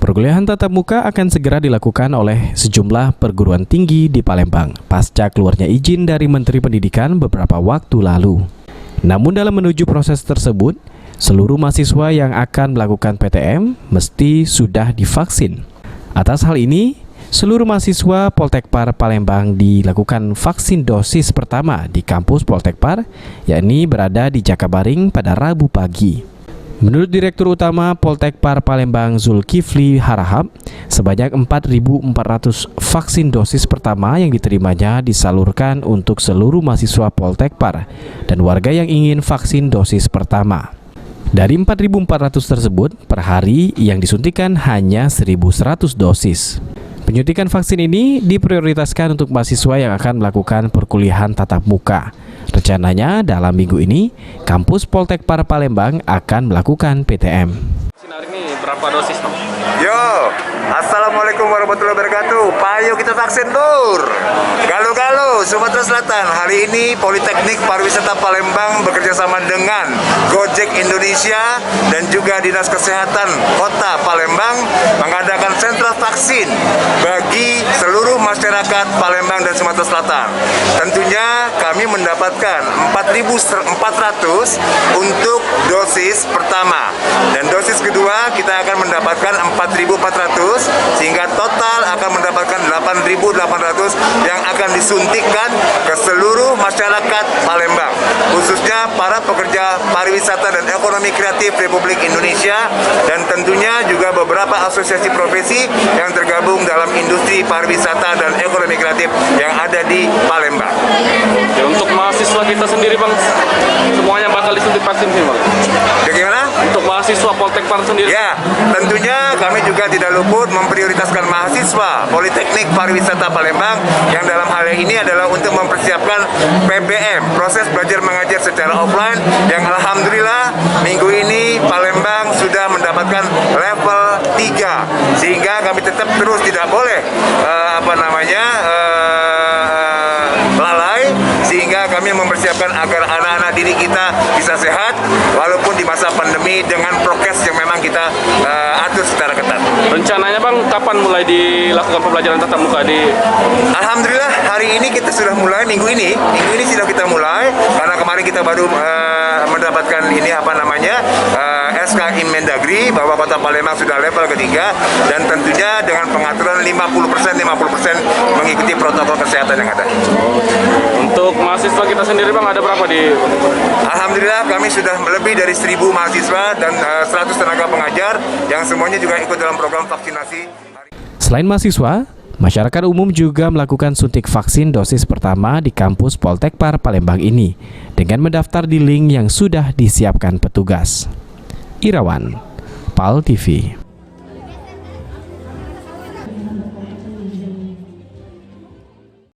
Perkuliahan tatap muka akan segera dilakukan oleh sejumlah perguruan tinggi di Palembang pasca keluarnya izin dari Menteri Pendidikan beberapa waktu lalu. Namun dalam menuju proses tersebut, seluruh mahasiswa yang akan melakukan PTM mesti sudah divaksin. Atas hal ini, seluruh mahasiswa Poltekpar Palembang dilakukan vaksin dosis pertama di kampus Poltekpar, yakni berada di Jakabaring pada Rabu pagi. Menurut Direktur Utama Poltekpar Palembang Zulkifli Harahap, sebanyak 4.400 vaksin dosis pertama yang diterimanya disalurkan untuk seluruh mahasiswa Poltekpar dan warga yang ingin vaksin dosis pertama. Dari 4.400 tersebut, per hari yang disuntikan hanya 1.100 dosis. Penyuntikan vaksin ini diprioritaskan untuk mahasiswa yang akan melakukan perkuliahan tatap muka. Rencananya dalam minggu ini, kampus Poltekpar Palembang akan melakukan PTM. Hari ini berapa dosis, Bang? Yo, assalamualaikum warahmatullahi wabarakatuh. Payo kita vaksin lur. Galo-galo, Sumatera Selatan. Hari ini Politeknik Pariwisata Palembang bekerjasama dengan Gojek Indonesia dan juga Dinas Kesehatan Kota Palembang mengadakan sentra vaksin bagi seluruh masyarakat Palembang dan Sumatera Selatan. Tentunya kami mendapatkan 4.400 untuk dosis pertama dan dosis kedua kita akan mendapatkan 4.400 sehingga total akan mendapatkan 8.800 yang akan disuntikkan ke seluruh masyarakat Palembang, khususnya para pekerja pariwisata dan ekonomi kreatif Republik Indonesia dan tentunya juga beberapa asosiasi profesi yang tergabung dalam industri pariwisata dan ekonomi kreatif yang ada di Palembang. Ya, untuk mahasiswa kita sendiri, Bang, semuanya bakal disuntik vaksin sih, Bang? Bagaimana? Untuk mahasiswa Poltekpar sendiri? Ya, tentunya kami juga tidak luput memprioritaskan mahasiswa Politeknik Pariwisata Palembang yang dalam hal ini adalah untuk mempersiapkan PBM, proses belajar mengajar secara offline, yang alhamdulillah minggu ini Palembang sudah mendapatkan level 3 sehingga kami tetap terus tidak boleh lalai, sehingga kami mempersiapkan agar anak-anak didik kita bisa sehat walaupun di masa pandemi dengan prokes yang memang kita atur secara ketat. Rencananya, Bang, kapan mulai dilakukan pembelajaran tatap muka di? Alhamdulillah hari ini kita sudah mulai, minggu ini sudah kita mulai karena kemarin kita baru mendapatkan SK Inmendagri bahwa Kota Palembang sudah level ketiga dan tentunya dengan pengaturan 50% mengikuti protokol kesehatan yang ada. Untuk mahasiswa kita sendiri, Bang, ada berapa di? Alhamdulillah kami sudah lebih dari 1.000 mahasiswa dan 100 tenaga pengajar yang semuanya juga ikut dalam program vaksinasi. Selain mahasiswa, masyarakat umum juga melakukan suntik vaksin dosis pertama di kampus Poltekpar Palembang ini dengan mendaftar di link yang sudah disiapkan petugas. Irawan, PAL TV.